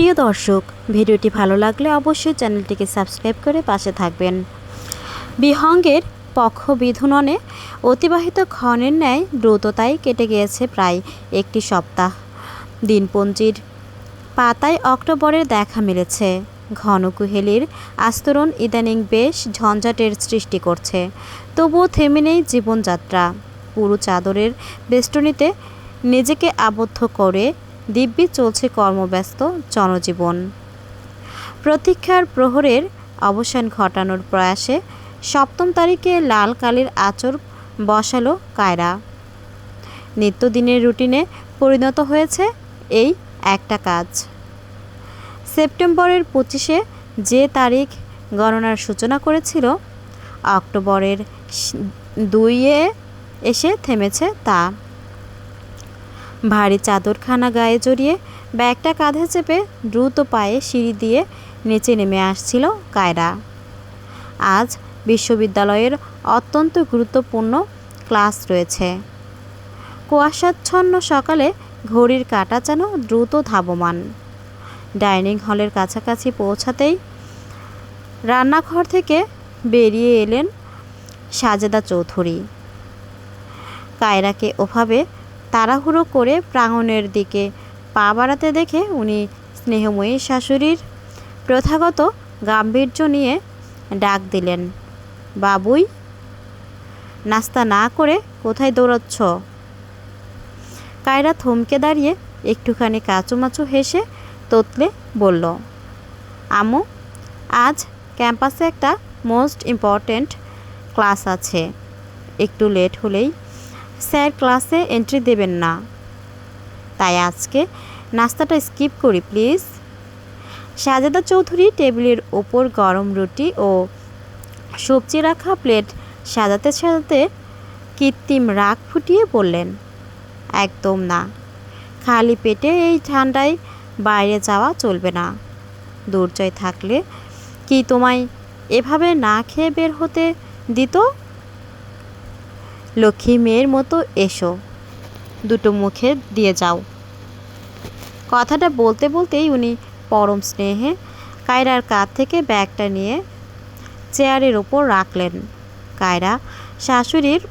প্রিয় দর্শক, ভিডিওটি ভালো লাগলে অবশ্যই চ্যানেলটিকে সাবস্ক্রাইব করে পাশে থাকবেন। বিহঙ্গের পক্ষবিধুননে অতিবাহিত ক্ষণের ন্যায় দ্রুততায় কেটে গিয়েছে প্রায় একটি সপ্তাহ। দিনপঞ্জির পাতায় অক্টোবরের দেখা মিলেছে। ঘন কুহেলির আস্তরণ ইদানিং বেশ ঝঞ্ঝাটের সৃষ্টি করছে, তবুও থেমে নেই জীবনযাত্রা। পুরো চাদরের বেষ্টনীতে নিজেকে আবদ্ধ করে দিব্যি চলছে কর্মব্যস্ত জনজীবন। প্রতীক্ষার প্রহরের অবসান ঘটানোর প্রয়াসে 7 তারিখে লাল কালির আঁচড় বসালো কায়রা। নিত্যদিনের রুটিনে পরিণত হয়েছে এই একটা কাজ। সেপ্টেম্বরের 25-এ যে তারিখ গণনার সূচনা করেছিল, অক্টোবরের 2-এ এসে থেমেছে তা। ভারী চাদরখানা গায়ে জড়িয়ে ব্যাগটা কাঁধে চেপে দ্রুত পায়ে সিঁড়ি দিয়ে নিচে নেমে আসছিল কায়রা। আজ বিশ্ববিদ্যালয়ের অত্যন্ত গুরুত্বপূর্ণ ক্লাস রয়েছে। কুয়াশাচ্ছন্ন সকালে ঘড়ির কাঁটা যেন দ্রুত ধাবমান। ডাইনিং হলের কাছাকাছি পৌঁছাতেই রান্নাঘর থেকে বেরিয়ে এলেন সাজেদা চৌধুরী। কায়রাকে ওভাবে তাড়াহুড়ো করে প্রাঙ্গণের দিকে পা বাড়াতে দেখে উনি স্নেহময়ী শাশুড়ির প্রথাগত গাম্ভীর্য নিয়ে ডাক দিলেন, বাবুই, নাস্তা না করে কোথায় দৌড়াচ্ছ? কায়রা থমকে দাঁড়িয়ে একটুখানি কাঁচুমাচু হেসে তোতলে বলল, আম্মু, আজ ক্যাম্পাসে একটা মোস্ট ইম্পর্ট্যান্ট ক্লাস আছে। একটু লেট হলেই স্যার ক্লাসে এন্ট্রি দেবেন না, তাই আজকে নাস্তাটা স্কিপ করি প্লিজ। সাজেদা চৌধুরী টেবিলের ওপর গরম রুটি ও সবজি রাখা প্লেট সাজাতে সাজাতে কৃত্রিম রাগ ফুটিয়ে বললেন, একদম না, খালি পেটে এই ঠান্ডায় বাইরে যাওয়া চলবে না। দুর্জয় থাকলে কি তোমায় এভাবে না খেয়ে বের হতে দিত? লক্ষ্মী মেয়ের মতো এসো, দুটো মুখে দিয়ে যাও। কথাটা বলতে বলতেই উনি পরম স্নেহে কায়রার কাঁধ থেকে ব্যাগটা নিয়ে চেয়ারের ওপর রাখলেন। কায়রা শাশুড়ির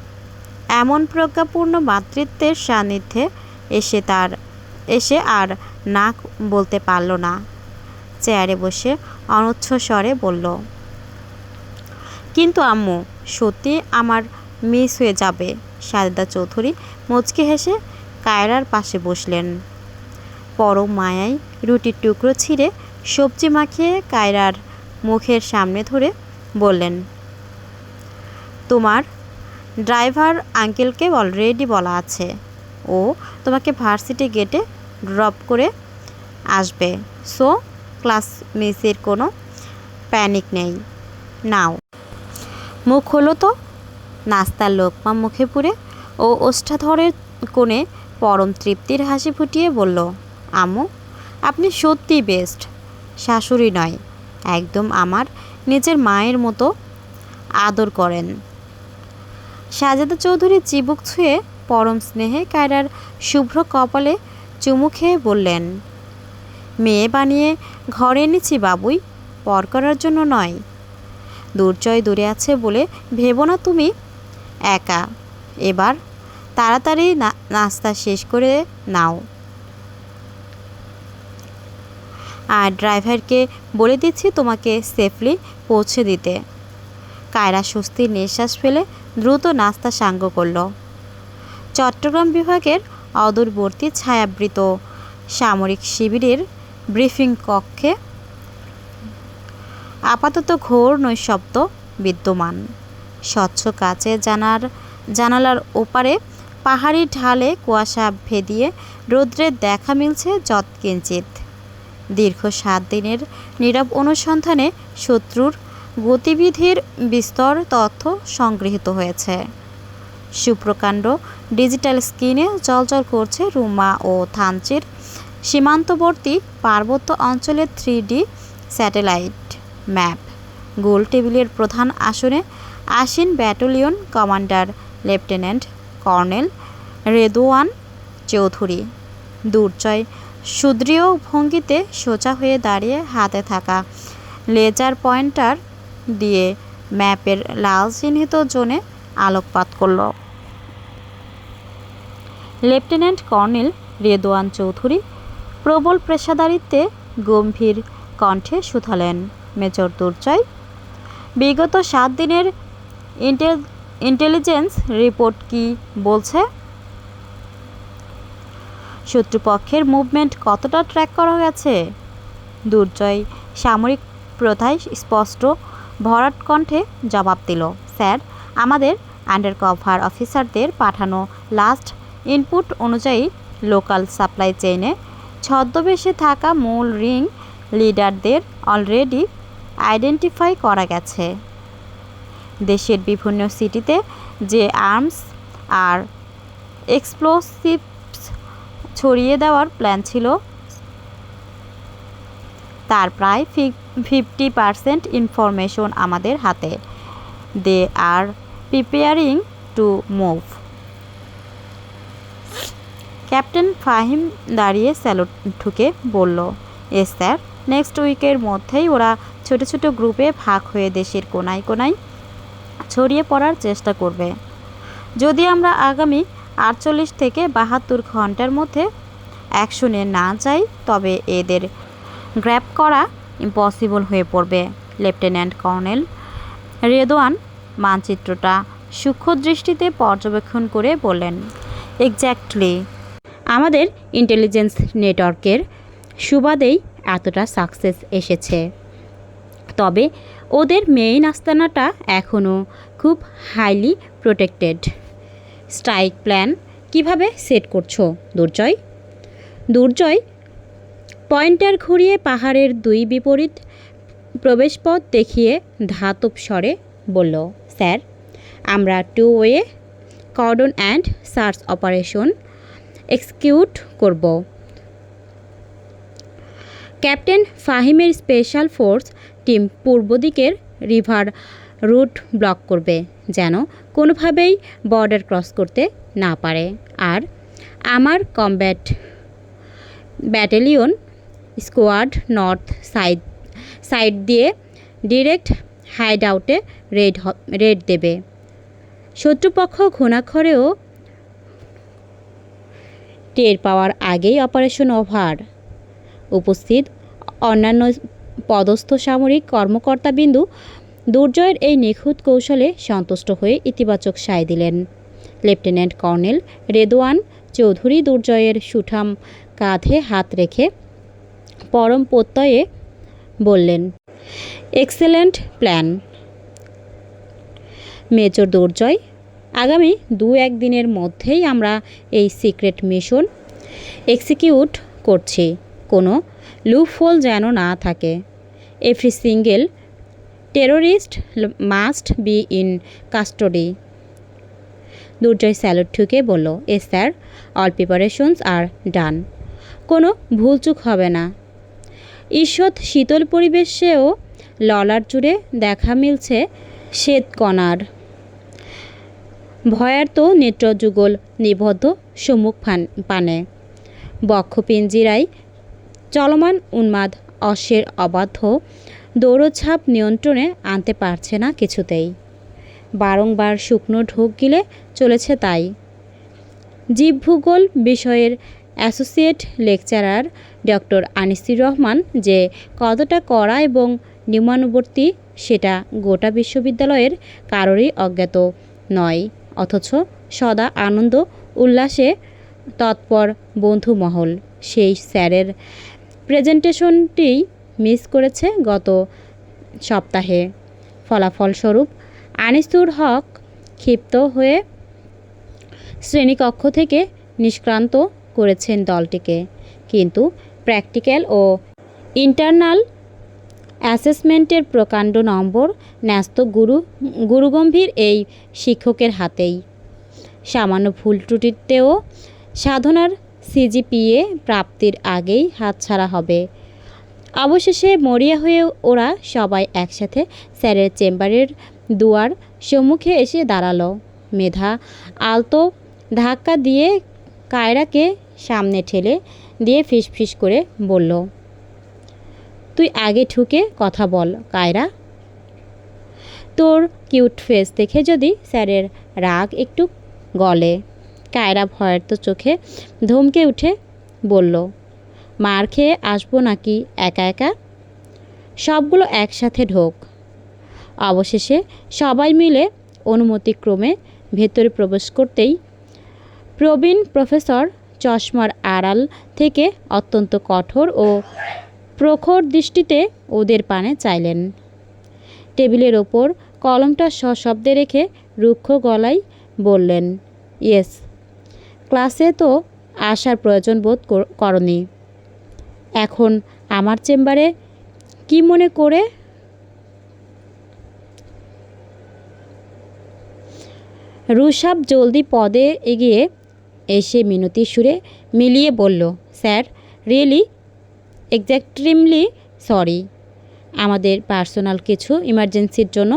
এমন প্রজ্ঞাপূর্ণ মাতৃত্বের সান্নিধ্যে এসে আর না বলতে পারল না। চেয়ারে বসে অনুচ্ছ্বসরে বলল, কিন্তু আম্মু, সত্যি আমার মিস হয়ে যাবে। সাজেদা চৌধুরী মুচকি হেসে কায়রার পাশে বসলেন। পরম মায়ায় রুটির টুকরো ছিঁড়ে সবজি মাখিয়ে কায়রার মুখের সামনে ধরে বললেন, তোমার ড্রাইভার আঙ্কেলকে অলরেডি বলা আছে, ও তোমাকে ভার্সিটি গেটে ড্রপ করে আসবে। সো ক্লাস মিসের কোনো প্যানিক নেই। নাও, মুখ হলো তো। নাস্তার লোকমা মুখে পুরে ও ওষ্ঠাধরের কোণে পরম তৃপ্তির হাসি ফুটিয়ে বলল, আম্মু, আপনি সত্যিই বেস্ট। শাশুড়ি নয়, একদম আমার নিজের মায়ের মতো আদর করেন। সাজেদা চৌধুরী চিবুক ছুঁয়ে পরম স্নেহে কায়রার শুভ্র কপালে চুমু খেয়ে বললেন, মেয়ে বানিয়ে ঘরে এনেছি বাবুই, পর করার জন্য নয়। দুর্জয় দূরে আছে বলে ভেবো না তুমি একা। এবার তাড়াতাড়ি নাস্তা শেষ করে নাও, আর ড্রাইভারকে বলে দিচ্ছি তোমাকে সেফলি পৌঁছে দিতে। কায়রা স্বস্তির নিঃশ্বাস ফেলে দ্রুত নাস্তা সাঙ্গ করল। চট্টগ্রাম বিভাগের অদূরবর্তী ছায়াবৃত সামরিক শিবিরের ব্রিফিং কক্ষে আপাতত ঘোর নৈশব্দ বিদ্যমান। স্বচ্ছ কাচে জানালার ওপারে পাহাড়ি ঢালে কুয়াশা ভেদিয়ে রৌদ্রের দেখা মিলছে যৎকিঞ্চিৎ। দীর্ঘ 7 দিনের নীরব অনুসন্ধানে শত্রুর গতিবিধির বিস্তর তথ্য সংগৃহীত হয়েছে। সুপ্রকাণ্ড ডিজিটাল স্ক্রিনে জ্বলজ্বল করছে রুমা ও থানচির সীমান্তবর্তী পার্বত্য অঞ্চলের 3D স্যাটেলাইট ম্যাপ। গোল টেবিলের প্রধান আসনে আসীন battalion commander lieutenant colonel Redwan Chowdhury. দুর্জয় সুদৃঢ় ভঙ্গিতে সোজা হয়ে দাঁড়িয়ে হাতে থাকা লেজার পয়েন্টার দিয়ে ম্যাপের লাল চিহ্নিত জোনে আলোকপাত করল। লেফটেন্যান্ট কর্নেল রেদওয়ান চৌধুরী প্রবল পেশাদারিত্বে গম্ভীর কণ্ঠে শুধালেন, মেজর দুর্জয়, বিগত 7 দিনের ইন্টেলিজেন্স রিপোর্ট কি বলছে? শত্রুপক্ষের মুভমেন্ট কতটা ট্র্যাক করা গেছে? দুর্জয় সামরিক প্রথায় স্পষ্ট ভরাট কণ্ঠে জবাব দিল, স্যার, আমাদের আন্ডারকভার অফিসারদের পাঠানো লাস্ট ইনপুট অনুযায়ী লোকাল সাপ্লাই চেইনে ছদ্মবেশে থাকা মূল রিং লিডারদের অলরেডি আইডেন্টিফাই করা গেছে। দেশের বিভিন্ন সিটিতে যে আর্মস আর এক্সপ্লোসিভস ছড়িয়ে দেওয়ার প্ল্যান ছিল তার প্রায় 50% ইনফরমেশন আমাদের হাতে। They are preparing to move. Captain Fahim দাঁড়িয়ে স্যালুট ঠুকে বলল, এস স্যার, নেক্সট উইকের মধ্যেই ওরা ছোট ছোট গ্রুপে ভাগ হয়ে দেশের কোনায় কোনায় ছড়িয়ে পড়ার চেষ্টা করবে। যদি আমরা আগামী 48 থেকে 72 ঘন্টার মধ্যে অ্যাকশনে না যাই তবে এদের গ্র্যাব করা ইম্পসিবল হয়ে পড়বে। লেফটেন্যান্ট কর্নেল রেদওয়ান মানচিত্রটা সূক্ষ্ম দৃষ্টিতে পর্যবেক্ষণ করে বললেন, এক্স্যাক্টলি, আমাদের ইন্টেলিজেন্স নেটওয়ার্কের সুবাদেই এতটা সাকসেস এসেছে। তবে ওদের মেইন আস্তানাটা এখনও খুব হাইলি প্রোটেক্টেড। স্ট্রাইক প্ল্যান কিভাবে সেট করছো দুর্জয়? দুর্জয় পয়েন্টার ঘুরিয়ে পাহাড়ের 2 বিপরীত প্রবেশপথ দেখিয়ে ধাতব স্বরে বলল, স্যার, আমরা 2 way cordon and search operation execute করব। ক্যাপ্টেন ফাহিমের স্পেশাল ফোর্স টিম পূর্ব দিকের রিভার রুট ব্লক করবে, যেন কোনোভাবেই বর্ডার ক্রস করতে না পারে। আর আমার combat battalion squad north side দিয়ে ডিরেক্ট হাইড আউটে রেড দেবে। শত্রুপক্ষ ঘুণাক্ষরেও টের পাওয়ার আগেই অপারেশন ওভার। উপস্থিত অন্যান্য পদস্থ সামরিক কর্মকর্তাবিন্দু দুর্জয়ের এই নিখুঁত কৌশলে সন্তুষ্ট হয়ে ইতিবাচক সায় দিলেন। লেফটেন্যান্ট কর্নেল রেদওয়ান চৌধুরী দুর্জয়ের সুঠাম কাঁধে হাত রেখে পরম প্রত্যয়ে বললেন, এক্সেলেন্ট প্ল্যান মেজর দুর্জয়। আগামী 2-1 দিনের মধ্যেই আমরা এই সিক্রেট মিশন এক্সিকিউট করছি। কোনো লুপহোল যেন না থাকে। Every single terrorist must be in custody. Durjoy salute ঠুকে বলল, এস স্যার, অল প্রিপারেশনস আর ডান। কোনো ভুলচুক হবে না। ঈষৎ শীতল পরিবেশেও ললার জুড়ে দেখা মিলছে শ্বেতকণার। ভয়ার্ত নেত্রযুগল নিবদ্ধ সম্মুখ পানে। বক্ষপিঞ্জিরায় চলমান উন্মাদ অশ্বের অবাধ্য দৌড়ঝাঁপ নিয়ন্ত্রণে আনতে পারছে না কিছুতেই। বারংবার শুকনো ঢোক গিলে চলেছে তাই। জীবভূগোল বিষয়ের associate lecturer doctor Anisur Rahman যে কতটা কড়া এবং নিয়মানুবর্তী সেটা গোটা বিশ্ববিদ্যালয়ের কারোরই অজ্ঞাত নয়। অথচ সদা আনন্দ উল্লাসে তৎপর বন্ধুমহল সেই স্যারের প্রেজেন্টেশনটি মিস করেছে গত সপ্তাহে। ফলাফলস্বরূপ আনিসুর হক ক্ষিপ্ত হয়ে শ্রেণীকক্ষ থেকে নিষ্ক্রান্ত করেছেন দলটিকে। কিন্তু প্র্যাকটিক্যাল ও ইন্টারনাল অ্যাসেসমেন্টের প্রকাণ্ড নম্বর ন্যস্ত গুরুগম্ভীর এই শিক্ষকের হাতেই। সামান্য ভুল ত্রুটিতেও সাধনার সিজিপিএ প্রাপ্তির আগেই হাতছাড়া হবে। অবশেষে মরিয়া হয়ে ওরা সবাই একসাথে স্যারের চেম্বারের দুয়ার সম্মুখে এসে দাঁড়ালো। মেধা আলতো ধাক্কা দিয়ে কায়রাকে সামনে ঠেলে দিয়ে ফিসফিস করে বলল, তুই আগে ঠুকে কথা বল কায়রা। তোর কিউট ফেস দেখে যদি স্যারের রাগ একটু গলে। কায়রা ভয়ের তো চোখে ধমকে উঠে বলল, মার খেয়ে আসবো নাকি একা একা? সবগুলো একসাথে ঢোক। অবশেষে সবাই মিলে অনুমতিক্রমে ভেতরে প্রবেশ করতেই প্রবীণ প্রফেসর চশমার আড়াল থেকে অত্যন্ত কঠোর ও প্রখর দৃষ্টিতে ওদের পানে চাইলেন। টেবিলের ওপর কলমটা সশব্দে রেখে রুক্ষ গলায় বললেন, ইয়েস, ক্লাসে তো আসার প্রয়োজন বোধ করনি। এখন আমার চেম্বারে কি মনে করে? রুশাব জলদি পদে এগিয়ে এসে মিনতির সুরে মিলিয়ে বলল, স্যার, রিয়েলি এক্স্যাক্ট্রিমলি সরি। আমাদের পার্সোনাল কিছু ইমার্জেন্সির জন্য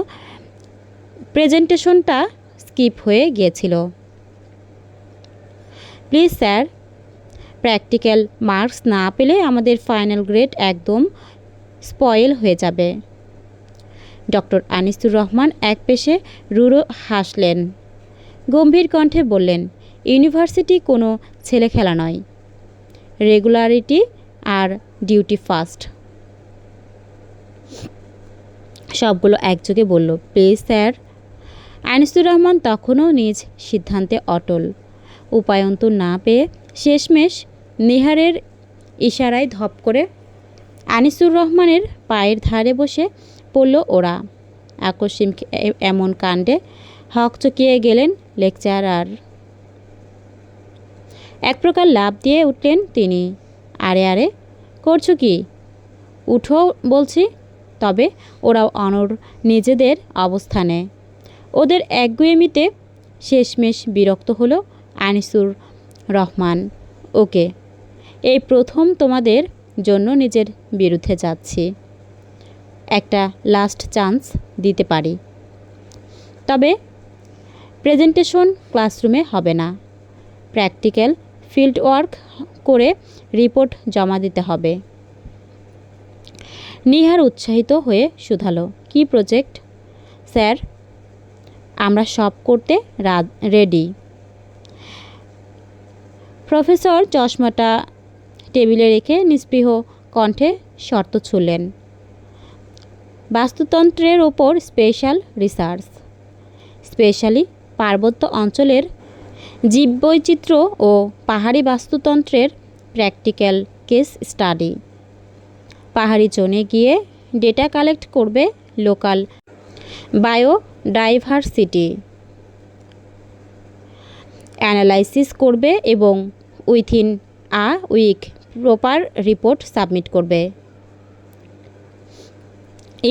প্রেজেন্টেশনটা স্কিপ হয়ে গিয়েছিল। প্লিজ স্যার, প্র্যাকটিক্যাল মার্কস না পেলে আমাদের ফাইনাল গ্রেড একদম স্পয়েল হয়ে যাবে। ডক্টর আনিসুর রহমান একপেশে রুড়ো হাসলেন, গম্ভীর কণ্ঠে বললেন, ইউনিভার্সিটি কোনো ছেলে খেলা নয়। রেগুলারিটি আর ডিউটি ফার্স্ট। সবগুলো একযোগে বলল, প্লিজ স্যার। আনিসুর রহমান তখনও নিজ সিদ্ধান্তে অটল। উপায়ন্তর না পেয়ে শেষমেশ নিহারের ইশারায় ধপ করে আনিসুর রহমানের পায়ের ধারে বসে পড়ল ওরা। আকস্মিক এমন কাণ্ডে হকচকিয়ে গেলেন লেকচারার। এক প্রকার লাফ দিয়ে উঠলেন তিনি। আরে আরে, করছো কি? উঠো বলছি। তবে ওরাও অনড় নিজেদের অবস্থানে। ওদের একগুঁয়েমিতে শেষমেশ বিরক্ত হলো আনিসুর রহমান। ওকে, এই প্রথম তোমাদের জন্য নিজের বিরুদ্ধে যাচ্ছি। একটা লাস্ট চান্স দিতে পারি। তবে প্রেজেন্টেশন ক্লাসরুমে হবে না। প্র্যাকটিক্যাল ফিল্ড ওয়ার্ক করে রিপোর্ট জমা দিতে হবে। নিহার উৎসাহিত হয়ে শুধালো, কি প্রজেক্ট? স্যার, আমরা সব করতে রেডি। প্রফেসর চশমাটা টেবিলে রেখে নিস্পৃহ কণ্ঠে শর্ত ছুড়লেন, বাস্তুতন্ত্রের ওপর স্পেশাল রিসার্চ, স্পেশালি পার্বত্য অঞ্চলের জীববৈচিত্র্য ও পাহাড়ি বাস্তুতন্ত্রের প্র্যাকটিক্যাল কেস স্টাডি। পাহাড়ি জোনে গিয়ে ডেটা কালেক্ট করবে, লোকাল বায়োডাইভার্সিটি অ্যানালাইসিস করবে এবং within a week proper report submit করবে।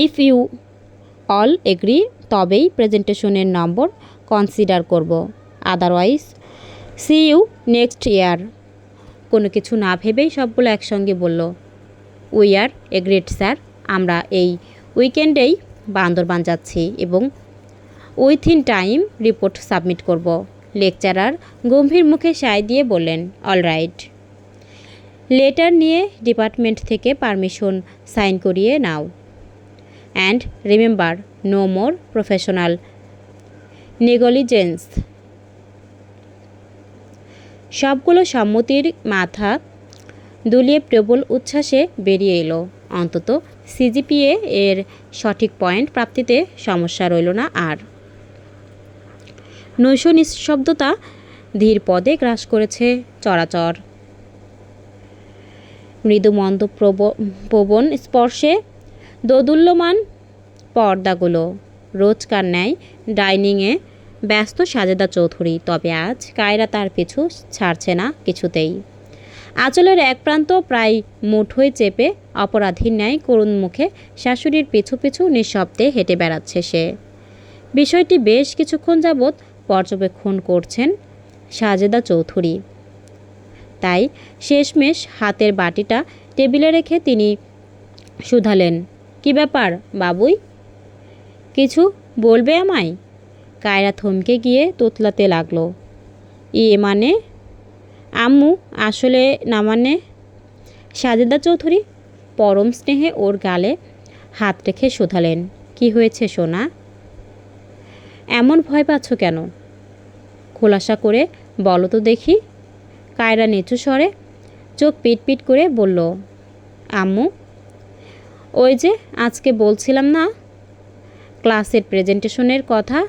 ইফ ইউ অল এগ্রি তবেই প্রেজেন্টেশনের নম্বর কনসিডার করব, otherwise see you next year. কোনো কিছু না ভেবেই সবগুলো একসঙ্গে বলল, উই আর এগ্রিড স্যার। আমরা এই উইকেন্ডেই বান্দরবান যাচ্ছি এবং উইথিন টাইম রিপোর্ট সাবমিট করব। লেকচারার গম্ভীর মুখে সায় দিয়ে বললেন, অলরাইট। লেটার নিয়ে ডিপার্টমেন্ট থেকে পারমিশন সাইন করিয়ে নাও। And remember, no more professional negligence. সবগুলো সম্মতির মাথা দুলিয়ে প্রবল উচ্ছ্বাসে বেরিয়ে এলো। অন্তত সিজিপিএ এর সঠিক পয়েন্ট প্রাপ্তিতে সমস্যা রইল না আর। নৈশ নিঃশব্দতা ধীর পদে গ্রাস করেছে চরাচর। মৃদুমন্দ পবন স্পর্শে দোদুল্যমান পর্দাগুলো। রোজকার ন্যায় ডাইনিংয়ে ব্যস্ত সাজেদা চৌধুরী। তবে আজ কায়রা তার পিছু ছাড়ছে না কিছুতেই। আঁচলের এক প্রান্ত প্রায় মুঠোয় চেপে অপরাধীর ন্যায় করুণ মুখে শাশুড়ির পিছু পিছু নিঃশব্দে হেঁটে বেড়াচ্ছে সে। বিষয়টি বেশ কিছুক্ষণ যাবৎ পর্যবেক্ষণ করছেন সাজেদা চৌধুরী। তাই শেষমেশ হাতের বাটিটা টেবিলে রেখে তিনি শুধালেন, কি ব্যাপার বাবুই, কিছু বলবে আমায়? কায়রা থমকে গিয়ে তোতলাতে লাগলো, ইয়ে মানে আম্মু, আসলে না মানে সাজেদা চৌধুরী পরম স্নেহে ওর গালে হাত রেখে শোধালেন, কি হয়েছে সোনা? এমন ভয় পাচ্ছ কেন? খোলাসা করে বলো তো দেখি। কায়রা নিচু স্বরে চোখ পিটপিট করে বলল, আম্মু, ওই যে আজকে বলছিলাম না ক্লাসের প্রেজেন্টেশনের কথা।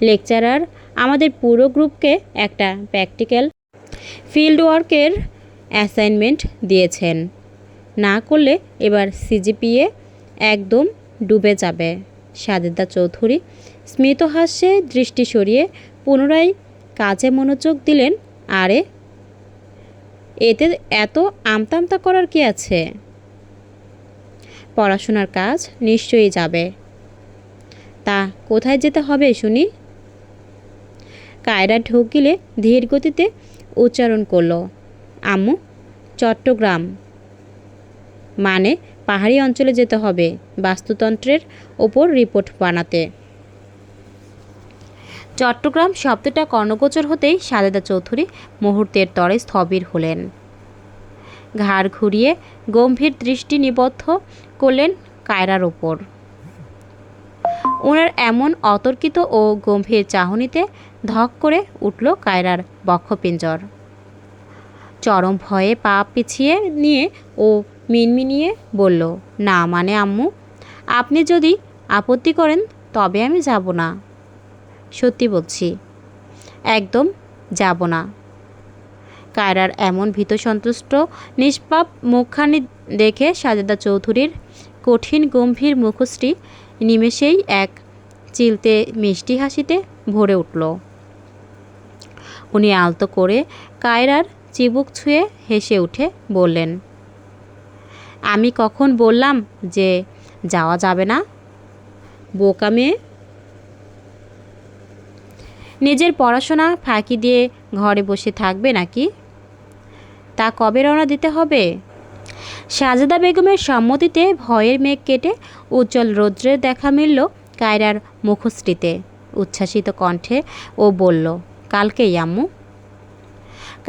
লেকচারার আমাদের পুরো গ্রুপকে একটা প্র্যাকটিক্যাল ফিল্ড ওয়ার্কের অ্যাসাইনমেন্ট দিয়েছেন। না করলে এবার সিজিপিএ একদম ডুবে যাবে। সাজেদা চৌধুরী স্মিত হাস্যে দৃষ্টি সরিয়ে পুনরায় কাজে মনোযোগ দিলেন। আরে এতে এত আমতামতা করার কি আছে? পড়াশোনার কাজ নিশ্চয়ই যাবে। তা কোথায় যেতে হবে শুনি? কায়রা ঢোক গিলে ধীর গতিতে উচ্চারণ করল, আম্মু, চট্টগ্রাম। মানে পাহাড়ি অঞ্চলে যেতে হবে বাস্তুতন্ত্রের ওপর রিপোর্ট বানাতে। চট্টগ্রাম শব্দটা কর্ণগোচর হতেই সাজেদা চৌধুরী মুহূর্তের তরে স্থবির হলেন। ঘাড় ঘুরিয়ে গম্ভীর দৃষ্টি নিবদ্ধ করলেন কায়রার ওপর। ওনার এমন অতর্কিত ও গম্ভীর চাহনিতে ধক করে উঠল কায়রার বক্ষপিঞ্জর। চরম ভয়ে পা পিছিয়ে নিয়ে ও মিনমিনিয়ে বলল, না মানে আম্মু, আপনি যদি আপত্তি করেন তবে আমি যাব না। সত্যি বলছি, একদম যাব না। কায়রার এমন ভীত সন্তুষ্ট নিষ্পাপ মুখখানি দেখে সাজেদা চৌধুরীর কঠিন গম্ভীর মুখশ্রী নিমেষেই এক চিলতে মিষ্টি হাসিতে ভরে উঠল। উনি আলতো করে কায়রার চিবুক ছুঁয়ে হেসে উঠে বললেন, আমি কখন বললাম যে যাওয়া যাবে না? বোকা মেয়ে। নিজের পড়াশোনা ফাঁকি দিয়ে ঘরে বসে থাকবে নাকি? তা কবে রওনা দিতে হবে? সাজেদা বেগমের সম্মতিতে ভয়ের মেঘ কেটে উজ্জ্বল রৌদ্রের দেখা মিলল কায়রার মুখশ্রীতে। উচ্ছ্বাসিত কণ্ঠে ও বলল, কালকেই আম্মু।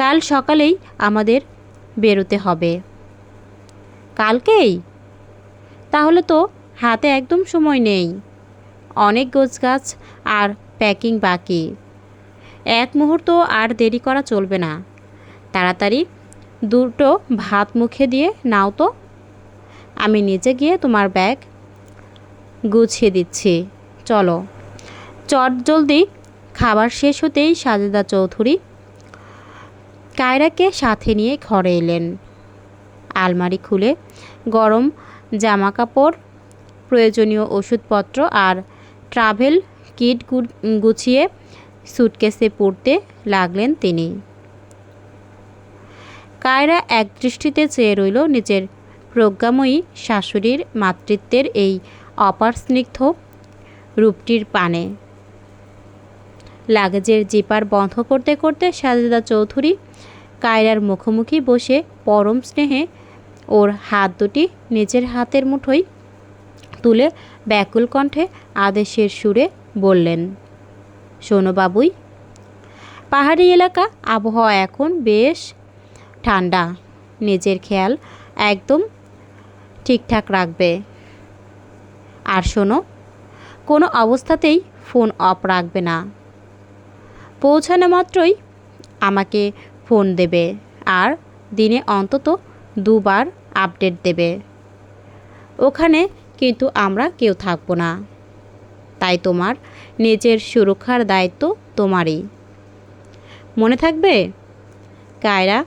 কাল সকালেই আমাদের বেরোতে হবে। কালকেই? তাহলে তো হাতে একদম সময় নেই। অনেক গোছগাছ আর প্যাকিং বাকি। এক মুহূর্ত আর দেরি করা চলবে না। তাড়াতাড়ি দুটো ভাত মুখে দিয়ে নাও তো। আমি নিচে গিয়ে তোমার ব্যাগ গুছিয়ে দিচ্ছি। চলো। চট জলদি খাবার শেষ হতেই সাজেদা চৌধুরী কায়রাকে সাথে নিয়ে ঘরে এলেন। আলমারি খুলে গরম জামা কাপড়, প্রয়োজনীয় ওষুধপত্র আর ট্রাভেল কিট গুছিয়ে সুটকেসে পড়তে লাগলেন তিনি। কায়রা এক দৃষ্টিতে চেয়ে রইল নিজের প্রজ্ঞাময়ী শাশুড়ির মাতৃত্বের এই অপার স্নিগ্ধ রূপটির পানে। লাগেজের জিপার বন্ধ করতে করতে সাজেদা চৌধুরী কায়রার মুখোমুখি বসে পরম স্নেহে ওর হাত দুটি নিজের হাতের মুঠোয় তুলে ব্যাকুল কণ্ঠে আদেশের সুরে বললেন, শোনো বাবুই, পাহাড়ি এলাকা, আবহাওয়া এখন বেশ ঠান্ডা। নিজের খেয়াল একদম ঠিকঠাক রাখবে। আর শোনো, কোনো অবস্থাতেই ফোন অফ রাখবে না। পৌঁছানো মাত্রই আমাকে ফোন দেবে আর দিনে অন্তত 2 বার আপডেট দেবে। ওখানে কিন্তু আমরা কেউ থাকবো না, তাই তোমার নিজের সুরক্ষার দায়িত্ব তোমারই। মনে থাকবে? কায়রা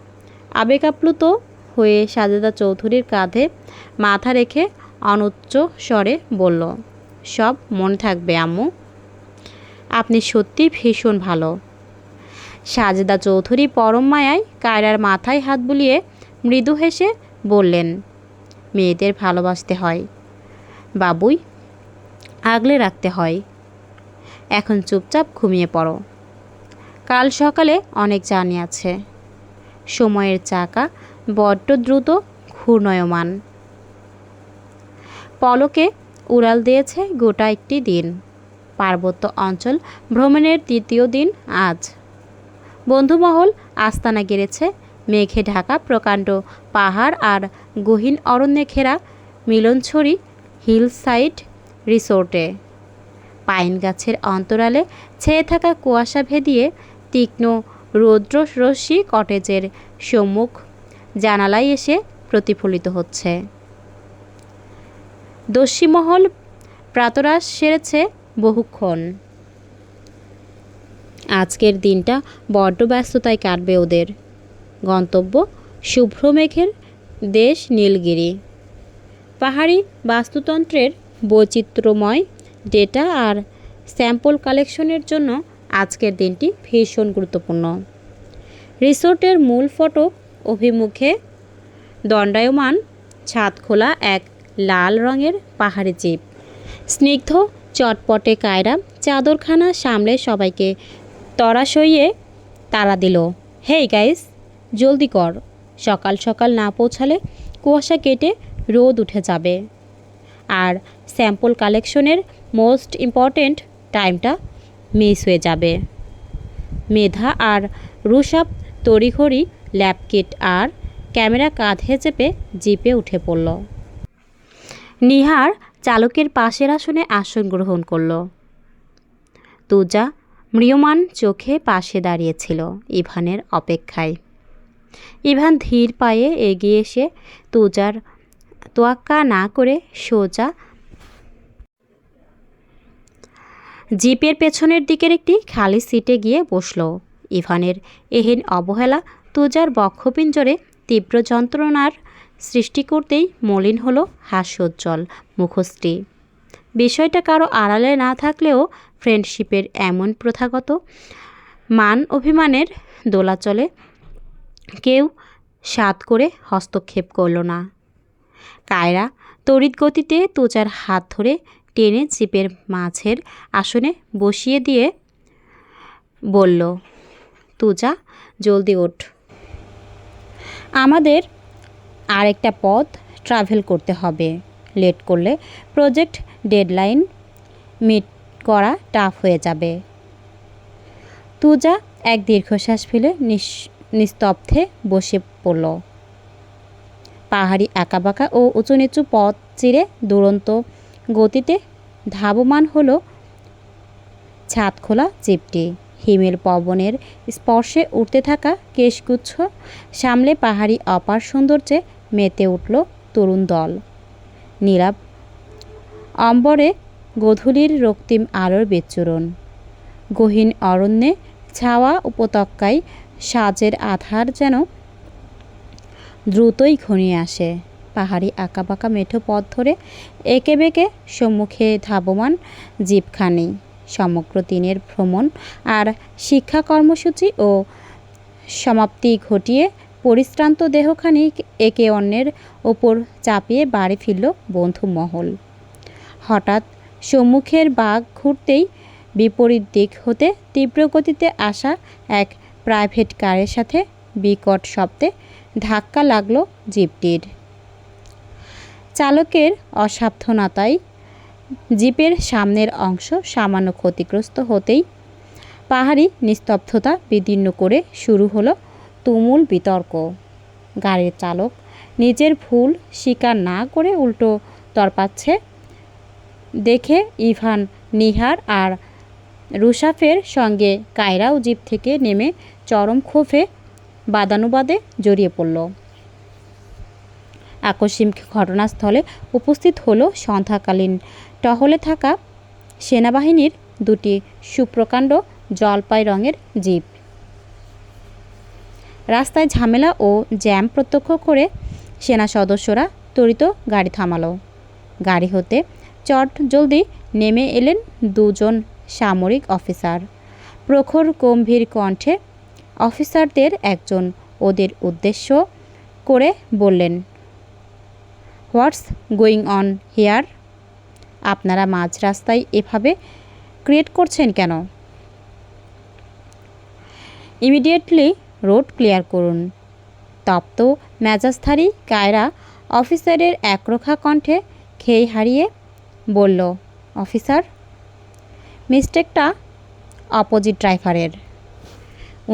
আবেগাপ্লুত হয়ে সাজেদা চৌধুরীর কাঁধে মাথা রেখে অনুচ্চ স্বরে বলল, সব মনে থাকবে আম্মু। আপনি সত্যি ভীষণ ভালো। সাজেদা চৌধুরী পরম মায়ায় কায়রার মাথায় হাত বুলিয়ে মৃদু হেসে বললেন, মেয়েদের ভালোবাসতে হয় বাবুই, আগলে রাখতে হয়। এখন চুপচাপ ঘুমিয়ে পড়ো। কাল সকালে অনেক জার্নি আছে। সময়ের চাকা বড্ড দ্রুত ঘূর্ণয়মান। পলকে উড়াল দিয়েছে গোটা একটি দিন। পার্বত্য অঞ্চল ভ্রমণের 3য় দিন আজ। বন্ধুমহল আস্তানা গেড়েছে মেঘে ঢাকা প্রকাণ্ড পাহাড় আর গহীন অরণ্যে ঘেরা মিলনছড়ি হিলসাইড রিসোর্টে। পাইন গাছের অন্তরালে ছেয়ে থাকা কুয়াশা ভেদিয়ে তীক্ষ্ণ রৌদ্ররশ্মি কটেজের সম্মুখ জানালায় এসে প্রতিফলিত হচ্ছে। দস্যিমহল প্রাতরাশ সেরেছে বহুক্ষণ। আজকের দিনটা বড্ড ব্যস্ততায় কাটবে ওদের। গন্তব্য শুভ্র মেঘের দেশ নীলগিরি। পাহাড়ি বাস্তুতন্ত্রের বৈচিত্র্যময় ডেটা আর স্যাম্পল কালেকশনের জন্য আজকের দিনটি ভীষণ গুরুত্বপূর্ণ। রিসোর্টের মূল ফটক অভিমুখে দণ্ডায়মান ছাদ খোলা এক লাল রঙের পাহাড়ি জিপ। স্নিগ্ধ চটপটে কায়রা চাদরখানা সামলে সবাইকে তরা সইয়ে তাড়া দিল। হেই গাইস, জলদি কর, সকাল সকাল না পৌঁছালে কুয়াশা কেটে রোদ উঠে যাবে আর স্যাম্পল কালেকশনের মোস্ট ইম্পর্ট্যান্ট টাইমটা মিস হয়ে যাবে। মেধা আর রুশাব তড়িঘড়ি ল্যাব কিট আর ক্যামেরা কাঁধে চেপে জিপে উঠে পড়ল। নিহার চালকের পাশের আসনে আসন গ্রহণ করল। তুজা ম্রিয়মাণ চোখে পাশে দাঁড়িয়েছিল ইভানের অপেক্ষায়। ইভান ধীর পায়ে এগিয়ে এসে তুজার তোয়াক্কা না করে সোজা জিপের পেছনের দিকের একটি খালি সিটে গিয়ে বসল। ইভানের এহেন অবহেলা তুজার বক্ষপিঞ্জরে তীব্র যন্ত্রণার সৃষ্টি করতেই মলিন হলো হাস্যোজ্জ্বল মুখশ্রী। বিষয়টা কারো আড়ালে না থাকলেও ফ্রেন্ডশিপের এমন প্রথাগত মান অভিমানের দোলাচলে কেউ সাধ করে হস্তক্ষেপ করল না। কায়রা তড়িৎ গতিতে তুজার হাত ধরে টেনে জিপের মাঝের আসনে বসিয়ে দিয়ে বলল, তুজা জলদি ওঠ, আমাদের আরেকটা পথ ট্রাভেল করতে হবে। লেট করলে প্রজেক্ট ডেডলাইন মিট করা টাফ হয়ে যাবে। তুজা এক দীর্ঘশ্বাস ফেলে নিস্তব্ধে বসে পড়ল। পাহাড়ি আঁকাবাঁকা ও উঁচু নিচু পথ চিরে দুরন্ত গতিতে ধাবমান হলো ছাদ খোলা জিপটি। হিমেল পবনের স্পর্শে উঠতে থাকা কেশগুচ্ছ সামলে পাহাড়ি অপার সৌন্দর্যে মেতে উঠল তরুণ দল। নীলাভ অম্বরে গোধূলির রক্তিম আলোর বিচ্ছুরণ। গহীন অরণ্যে ছাওয়া উপত্যকায় সাজের আধার যেন দ্রুতই ঘনিয়ে আসে। পাহাড়ি আঁকাবাঁকা মেঠো পথ ধরে এঁকে বেঁকে সম্মুখে ধাবমান জিপখানি। সমগ্র দিনের ভ্রমণ আর শিক্ষা কর্মসূচি ও সমাপ্তি ঘটিয়ে পরিশ্রান্ত দেহখানি একে অন্যের ওপর চাপিয়ে বাড়ি ফিরল বন্ধু মহল। হঠাৎ সম্মুখের বাঁক ঘুরতেই বিপরীত দিক হতে তীব্র গতিতে আসা এক প্রাইভেট কারের সাথে বিকট শব্দে ধাক্কা লাগলো জিপটির। চালকের অসাবধানতায় জিপের সামনের অংশ সামান্য ক্ষতিগ্রস্ত হতেই পাহাড়ি নিস্তব্ধতা বিদীর্ণ করে শুরু হলো তুমুল বিতর্ক। গাড়ির চালক নিজের ভুল স্বীকার না করে উল্টো তরপাচ্ছে দেখে ইভান, নিহার আর রুশাফের সঙ্গে কায়রাও জিপ থেকে নেমে চরম ক্ষোভে বাদানুবাদে জড়িয়ে পড়ল। আকস্মিক ঘটনাস্থলে উপস্থিত হলো সন্ধ্যাকালীন টহলে থাকা সেনাবাহিনীর দুটি সুপ্রকাণ্ড জলপাই রঙের জিপ। রাস্তায় ঝামেলা ও জ্যাম প্রত্যক্ষ করে সেনা সদস্যরা ত্বরিত গাড়ি থামালো। গাড়ি হতে চট জলদি নেমে এলেন দুজন সামরিক অফিসার। প্রখর গম্ভীর কণ্ঠে অফিসারদের একজন ওদের উদ্দেশ্য করে বললেন, হোয়াটস গোয়িং অন হিয়ার? আপনারা মাঝ রাস্তায় এভাবে ক্রিয়েট করছেন কেন? ইমিডিয়েটলি রোড ক্লিয়ার করুন। তপ্ত মেজাজধারী কায়রা অফিসারের একরোখা কণ্ঠে খেই হারিয়ে বলল, অফিসার, মিস্টেকটা অপোজিট ড্রাইভারের।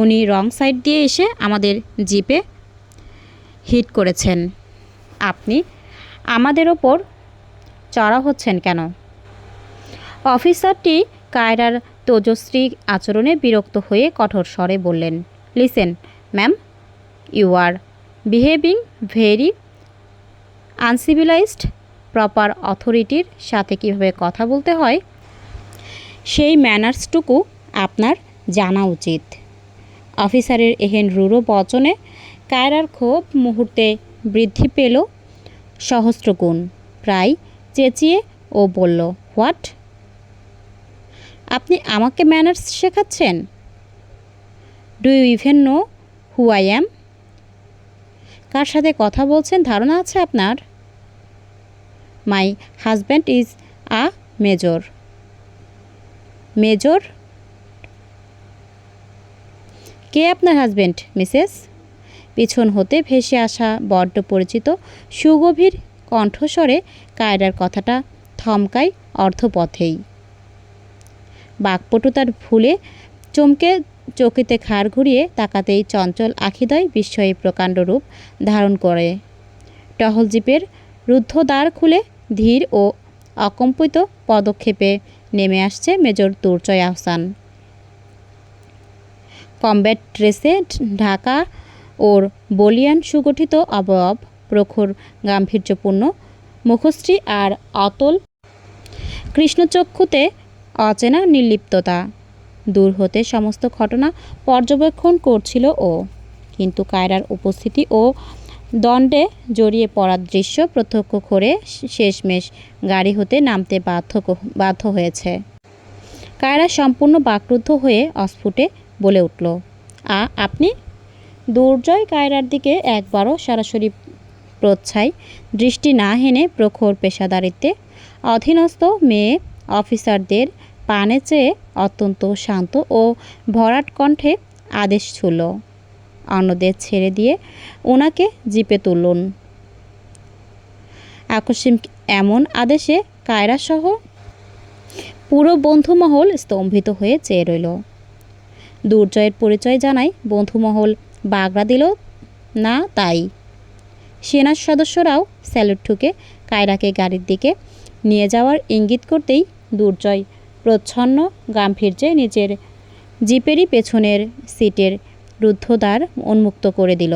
উনি রং সাইড দিয়ে এসে আমাদের জিপে হিট করেছেন। আপনি আমাদের ওপর চড়া হচ্ছেন কেন? অফিসারটি কায়রার তেজশ্রী আচরণে বিরক্ত হয়ে কঠোর স্বরে বললেন, listen ma'am, you are behaving very uncivilized. Proper অথরিটির সাথে কীভাবে কথা বলতে হয় সেই ম্যানার্সটুকু আপনার জানা উচিত। অফিসারের এহেন রূঢ় বচনে কায়রার ক্ষোভ মুহূর্তে বৃদ্ধি পেল সহস্রগুণ। প্রায় চেঁচিয়ে ও বলল, হোয়াট? আপনি আমাকে ম্যানার্স শেখাচ্ছেন? Do you even know who I am? কার সাথে কথা বলছেন ধারণা আছে আপনার? My husband is a major. Major? কে আপনার হাজব্যান্ড মিসেস? পিছন হতে ভেসে আসা বড্ড পরিচিত সুগভীর কণ্ঠস্বরে কায়রার কথাটা থমকায় অর্ধপথেই। বাকপটুতার ভুলে চমকে চকিতে ঘাড় ঘুরিয়ে তাকাতেই চঞ্চল আখিদয় বিস্ময়ে প্রকাণ্ড রূপ ধারণ করে। টহল জিপের রুদ্ধ দ্বার খুলে ধীর ও অকম্পিত পদক্ষেপে নেমে আসছে মেজর দুর্জয় আহসান। কমব্যাট ড্রেসে ঢাকা ওর বলিয়ান সুগঠিত অবয়ব, প্রখর গাম্ভীর্যপূর্ণ মুখশ্রী আর অতল কৃষ্ণচক্ষুতে অচেনা নির্লিপ্ততা। দূর হতে সমস্ত ঘটনা পর্যবেক্ষণ করছিল ও, কিন্তু কায়রার উপস্থিতি ও দণ্ডে জড়িয়ে পড়ার দৃশ্য প্রত্যক্ষ করে শেষমেশ গাড়ি হতে নামতে বাধ্য হয়েছে। কায়রা সম্পূর্ণ বাকরুদ্ধ হয়ে অস্ফুটে বলে উঠল, আপনি? দুর্জয় কায়রার দিকে একবারও সরাসরি প্রচ্ছায় দৃষ্টি না হেনে প্রখর পেশাদারিত্বে অধীনস্থ মেয়ে অফিসারদের পানে চেয়ে অত্যন্ত শান্ত ও ভরাট কণ্ঠে আদেশ ছুড়ল, অন্যদের ছেড়ে দিয়ে ওনাকে জিপে তুলুন। আকস্মিক এমন আদেশে কায়রাসহ পুরো বন্ধুমহল স্তম্ভিত হয়ে চেয়ে রইল। দুর্জয়ের পরিচয় জানায় বন্ধুমহল বাগড়া দিল না তাই। সেনা সদস্যরাও স্যালুট ঠুকে কায়রাকে গাড়ির দিকে নিয়ে যাওয়ার ইঙ্গিত করতেই দুর্জয় প্রচ্ছন্ন গাম্ভীর্যে নিজের জিপেরই পেছনের সিটের রুদ্ধদ্বার উন্মুক্ত করে দিল।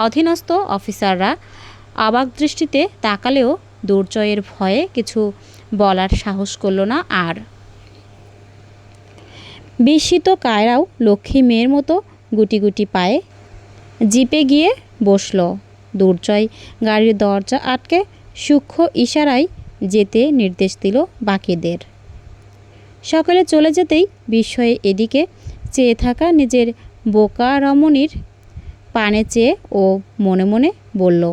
অধীনস্থ অফিসাররা অবাক দৃষ্টিতে তাকালেও দুর্জয়ের ভয়ে কিছু বলার সাহস করল না আর। বিস্মিত কায়রাও লক্ষ্মী মেয়ের মতো গুটি গুটি পায়ে জিপে গিয়ে বসল। দুর্জয় গাড়ির দরজা আটকে সূক্ষ্ম ইশারায় যেতে নির্দেশ দিল বাকিদের। সকালে চলে যেতেই বিস্ময়ে এদিকে চেয়ে থাকা নিজের বোকা রমণীর পানে চেয়ে ও মনে মনে বলল,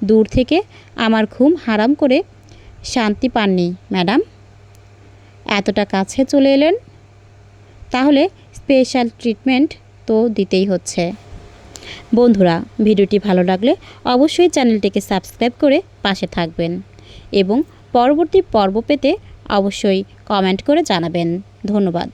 দূর থেকে আমার ঘুম হারাম করে শান্তি পাননি ম্যাডাম? এতটা কাছে চলে এলেন, তাহলে স্পেশাল ট্রিটমেন্ট তো দিতেই হচ্ছে। বন্ধুরা, ভিডিওটি ভালো লাগলে অবশ্যই চ্যানেলটিকে সাবস্ক্রাইব করে পাশে থাকবেন এবং পরবর্তী পর্ব পেতে অবশ্যই কমেন্ট করে জানাবেন। ধন্যবাদ।